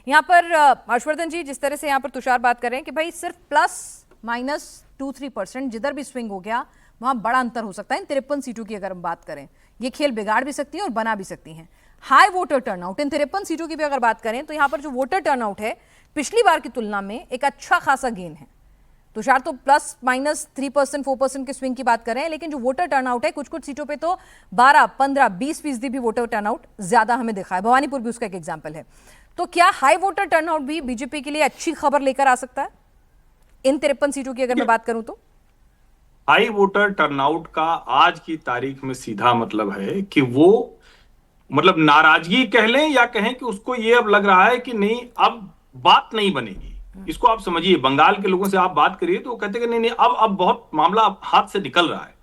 यहाँ पर हर्षवर्धन जी, जिस तरह से यहाँ पर तुषार बात कर रहे हैं कि भाई सिर्फ +-2-3% जिधर भी स्विंग हो गया वहां बड़ा अंतर हो सकता है इन 53 सीटों की। अगर हम बात करें, ये खेल बिगाड़ भी सकती हैं और बना भी सकती हैं। हाई वोटर टर्नआउट इन 53 सीटों की भी अगर बात करें तो यहाँ पर जो वोटर टर्नआउट है पिछली बार की तुलना में एक अच्छा खासा गेन है। तुषार तो +-3%, 4% के स्विंग की बात कर रहे हैं, लेकिन जो वोटर टर्नआउट है कुछ कुछ सीटों पे तो 12, 15, 20% भी वोटर टर्नआउट ज्यादा हमें दिखा है। भवानीपुर भी उसका एक एग्जाम्पल है। तो क्या हाई वोटर टर्नआउट भी बीजेपी के लिए अच्छी खबर लेकर आ सकता है इन 53 सीटों की अगर मैं बात करूं तो? हाई वोटर टर्नआउट का आज की तारीख में सीधा मतलब है कि वो मतलब नाराजगी कह लें या कहें कि उसको ये अब लग रहा है कि नहीं, अब बात नहीं बनेगी। इसको आप समझिए, बंगाल के लोगों से आप बात करिए तो वो कहते हैं कि नहीं नहीं, अब बहुत मामला हाथ से निकल रहा है।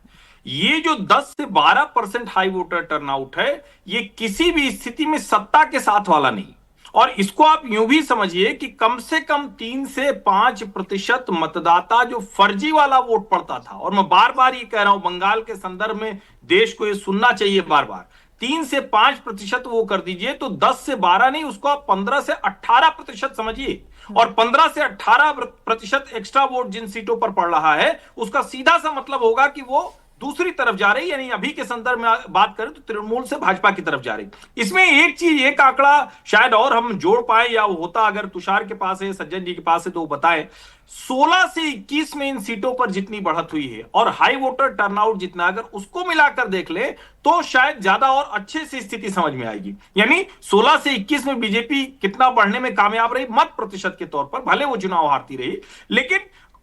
ये जो 10 से 12% हाई वोटर टर्नआउट है, ये किसी भी स्थिति में सत्ता के साथ वाला नहीं। और इसको आप यूं भी समझिए कि कम से कम 3 से 5% मतदाता जो फर्जी वाला वोट पड़ता था, और मैं बार बार ये कह रहा हूं, बंगाल के संदर्भ में देश को ये सुनना चाहिए बार बार, 3 से 5% वो कर दीजिए तो 10 से 12 नहीं, उसको आप 15 से 18% समझिए। और 15 से 18% एक्स्ट्रा वोट जिन सीटों पर पड़ रहा है, उसका सीधा सा मतलब होगा कि वो दूसरी तरफ जा रही, यानी अभी के संदर्भ में बात करें तो तृणमूल से भाजपा की तरफ जा रही। इसमें एक चीज, एक आंकड़ा शायद और हम जोड़ पाए, या वो होता अगर तुषार के पास है, सज्जन जी के पास है तो वो बताएं। 16 से 21 में इन सीटों पर जितनी बढ़त हुई है और हाई वोटर टर्नआउट जितना, अगर उसको मिलाकर देख ले तो शायद ज्यादा और अच्छे से स्थिति समझ में आएगी। यानी 16 से 21 में बीजेपी कितना बढ़ने में कामयाब रही मत प्रतिशत के तौर पर, भले वो चुनाव हारती रही, लेकिन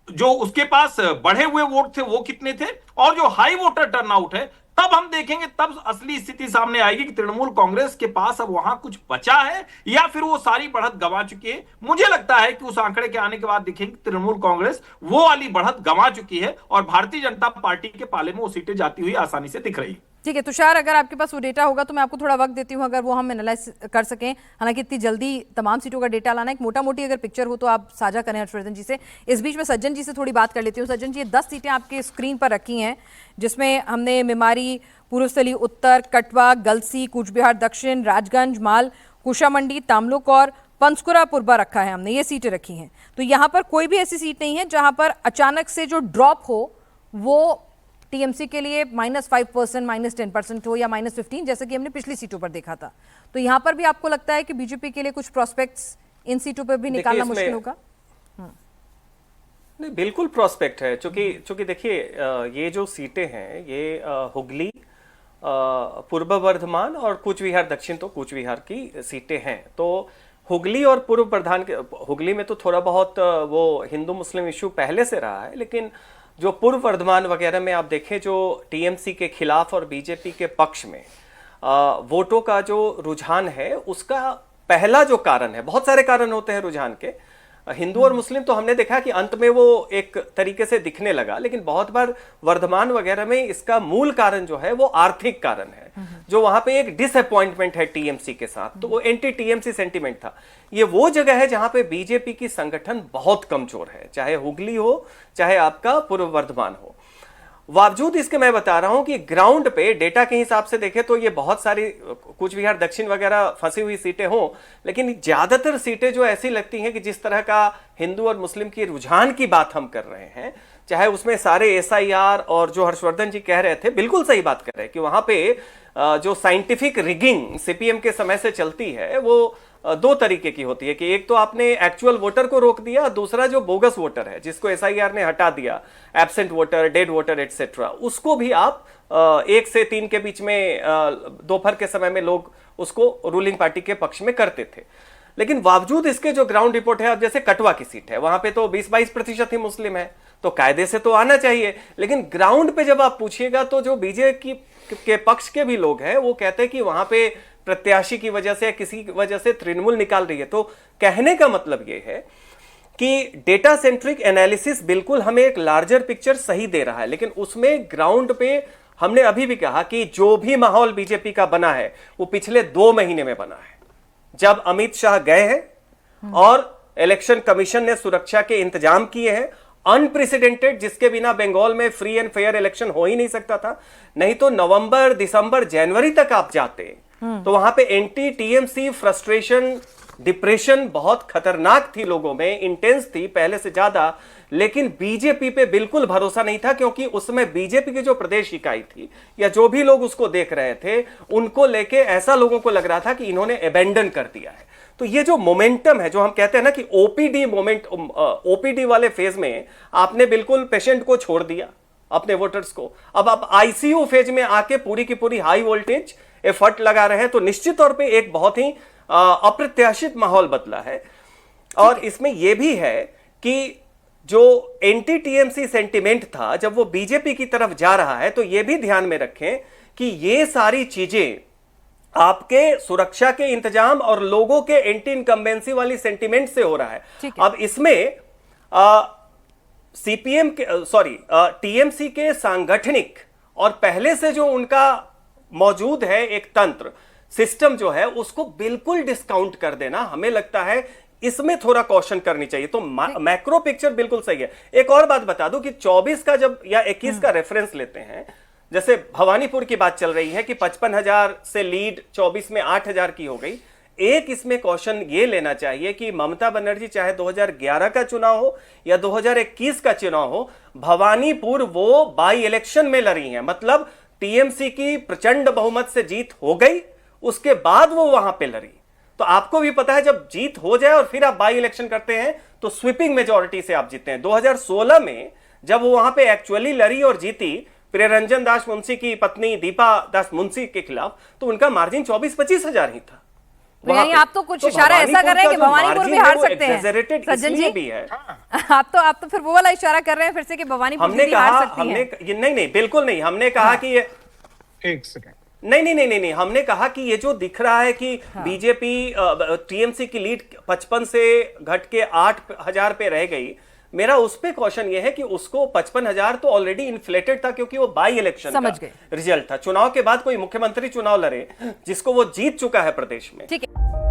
जो उसके पास बढ़े हुए वोट थे वो कितने थे, और जो हाई वोटर टर्नआउट है, तब हम देखेंगे, तब असली स्थिति सामने आएगी कि तृणमूल कांग्रेस के पास अब वहां कुछ बचा है या फिर वो सारी बढ़त गंवा चुकी है। मुझे लगता है कि उस आंकड़े के आने के बाद देखेंगे तृणमूल कांग्रेस वो वाली बढ़त गंवा चुकी है और भारतीय जनता पार्टी के पाले में वो सीटें जाती हुई आसानी से दिख रही है। ठीक है तुषार, अगर आपके पास वो डेटा होगा तो मैं आपको थोड़ा वक्त देती हूँ, अगर वो हम एनालाइज कर सकें। हालांकि इतनी जल्दी तमाम सीटों का डेटा लाना, एक मोटा मोटी अगर पिक्चर हो तो आप साझा करें हर्षवर्धन जी से। इस बीच में सज्जन जी से थोड़ी बात कर लेती हूँ। सज्जन जी, 10 सीटें आपके स्क्रीन पर रखी हैं, जिसमें हमने मेमारी, पूर्वस्थली उत्तर, कटवा, गलसी, कूच बिहार दक्षिण, राजगंज, माल, कुशामंडी, तामलुक और पंसकुरा पुरबा रखा है हमने, ये सीटें रखी हैं। तो यहाँ पर कोई भी ऐसी सीट नहीं है जहाँ पर अचानक से जो ड्रॉप हो वो टीएमसी के लिए -5%, -10% हो या -15%, जैसे कि हमने पिछली सीटों पर देखा था। तो यहाँ पर भी आपको लगता है कि बीजेपी के लिए कुछ प्रोस्पेक्ट्स इन सीटों पर भी निकालना मुश्किल होगा? नहीं, बिल्कुल प्रोस्पेक्ट है, चूंकि देखिए ये जो सीटें हैं ये हुगली, पूर्व वर्धमान और कूच बिहार दक्षिण, तो कूच बिहार की सीटें हैं। तो हुगली और पूर्व प्रधान के, हुगली में तो थोड़ा बहुत वो हिंदू मुस्लिम इशू पहले से रहा है, लेकिन जो पूर्व वर्धमान वगैरह में आप देखें, जो टीएमसी के खिलाफ और बीजेपी के पक्ष में वोटों का जो रुझान है, उसका पहला जो कारण है, बहुत सारे कारण होते हैं रुझान के, हिंदू और मुस्लिम तो हमने देखा कि अंत में वो एक तरीके से दिखने लगा, लेकिन बहुत बार वर्धमान वगैरह में इसका मूल कारण जो है वो आर्थिक कारण है, जो वहां पे एक डिसअपॉइंटमेंट है टीएमसी के साथ, तो वो एंटी टीएमसी सेंटीमेंट था। ये वो जगह है जहां पे बीजेपी की संगठन बहुत कमजोर है, चाहे हुगली हो चाहे आपका पूर्व वर्धमान हो। बावजूद इसके मैं बता रहा हूं कि ग्राउंड पे डेटा के हिसाब से देखें तो ये बहुत सारी कूच बिहार दक्षिण वगैरह फंसी हुई सीटें हों, लेकिन ज्यादातर सीटें जो ऐसी लगती हैं कि जिस तरह का हिंदू और मुस्लिम की रुझान की बात हम कर रहे हैं, चाहे उसमें सारे एसआईआर और जो हर्षवर्धन जी कह रहे थे, बिल्कुल सही बात कर रहे हैं कि वहां पे जो साइंटिफिक रिगिंग सीपीएम के समय से चलती है वो दो तरीके की होती है कि एक तो आपने एक्चुअल वोटर को रोक दिया, दूसरा जो बोगस वोटर है जिसको एसआईआर ने हटा दिया, absent voter, dead voter etcetera, उसको भी आप 1 से 3 के बीच में दोपहर के समय में लोग उसको रूलिंग पार्टी के पक्ष में करते थे। लेकिन बावजूद इसके जो ग्राउंड रिपोर्ट है, अब जैसे कटवा की सीट है, वहां पे तो 20-22% ही मुस्लिम है, तो कायदे से तो आना चाहिए, लेकिन ग्राउंड पे जब आप पूछिएगा तो जो बीजेपी के पक्ष के भी लोग हैं वो कहते हैं कि वहां पे प्रत्याशी की वजह से या किसी वजह से तृणमूल निकाल रही है। तो कहने का मतलब यह है कि डेटा सेंट्रिक एनालिसिस बिल्कुल हमें एक लार्जर पिक्चर सही दे रहा है, लेकिन उसमें ग्राउंड पे हमने अभी भी कहा कि जो भी माहौल बीजेपी का बना है वो पिछले 2 महीने में बना है, जब अमित शाह गए हैं और इलेक्शन कमीशन ने सुरक्षा के इंतजाम किए हैं, अनप्रेसिडेंटेड, जिसके बिना बंगाल में फ्री एंड फेयर इलेक्शन हो ही नहीं सकता था। नहीं तो नवंबर, दिसंबर, जनवरी तक आप जाते तो वहां पे एंटी टीएमसी फ्रस्ट्रेशन डिप्रेशन बहुत खतरनाक थी लोगों में, इंटेंस थी पहले से ज्यादा, लेकिन बीजेपी पे बिल्कुल भरोसा नहीं था, क्योंकि उसमें बीजेपी की जो प्रदेश इकाई थी या जो भी लोग उसको देख रहे थे, उनको लेके ऐसा लोगों को लग रहा था कि इन्होंने अबेंडन कर दिया है। तो ये जो मोमेंटम है, जो हम कहते हैं ना कि ओपीडी मोमेंट, ओपीडी वाले फेज में आपने बिल्कुल पेशेंट को छोड़ दिया, अपने वोटर्स को। अब आप आईसीयू फेज में आके पूरी की पूरी हाई वोल्टेज एफर्ट लगा रहे हैं, तो निश्चित तौर पे एक बहुत ही अप्रत्याशित माहौल बदला है। और इसमें यह भी है कि जो एंटी टीएमसी सेंटिमेंट था, जब वो बीजेपी की तरफ जा रहा है, तो यह भी ध्यान में रखें कि ये सारी चीजें आपके सुरक्षा के इंतजाम और लोगों के एंटी इनकम्बेंसी वाली सेंटिमेंट से हो रहा है। अब इसमें सीपीएम के टीएमसी के सांगठनिक और पहले से जो उनका मौजूद है एक तंत्र सिस्टम जो है, उसको बिल्कुल डिस्काउंट कर देना, हमें लगता है इसमें थोड़ा कॉशन करनी चाहिए। तो मैक्रो पिक्चर बिल्कुल सही है। एक और बात बता दूं कि 24 का जब या 21 का रेफरेंस लेते हैं, जैसे भवानीपुर की बात चल रही है कि 55,000 से लीड 24 में 8,000 की हो गई। एक इसमें क्वेश्चन ये लेना चाहिए कि ममता बनर्जी चाहे 2011 का चुनाव हो या 2021 का चुनाव हो, भवानीपुर वो बाई इलेक्शन में लड़ी हैं, मतलब टीएमसी की प्रचंड बहुमत से जीत हो गई, उसके बाद वो वहां पे लड़ी। तो आपको भी पता है जब जीत हो जाए और फिर आप बाई इलेक्शन करते हैं तो स्वीपिंग मेजॉरिटी से आप जीतते हैं। 2016 में जब वो वहां पे एक्चुअली लड़ी और जीती प्रियरंजन दास मुंशी की पत्नी दीपा दास मुंशी के खिलाफ, तो उनका मार्जिन 24-25 हजार ही था। तो यानी आप तो कुछ इशारा ऐसा कर रहे हैं कि भवानीपुर भी हार सकते हैं सज्जन जी भी है। आप तो फिर वो वाला इशारा कर रहे हैं फिर से कि भवानीपुर भी हार सकती है। नहीं बिल्कुल नहीं, हमने कहा कि ये एक सेकंड, नहीं, हमने कहा कि ये जो दिख रहा है कि बीजेपी टीएमसी की लीड 55 से घट के 8,000 पे रह गई, मेरा उस पे क्वेश्चन ये है कि उसको 55,000 तो ऑलरेडी इन्फ्लेटेड था, क्योंकि वो बाई इलेक्शन का रिजल्ट था। चुनाव के बाद कोई मुख्यमंत्री चुनाव लड़े जिसको वो जीत चुका है प्रदेश में। ठीक है।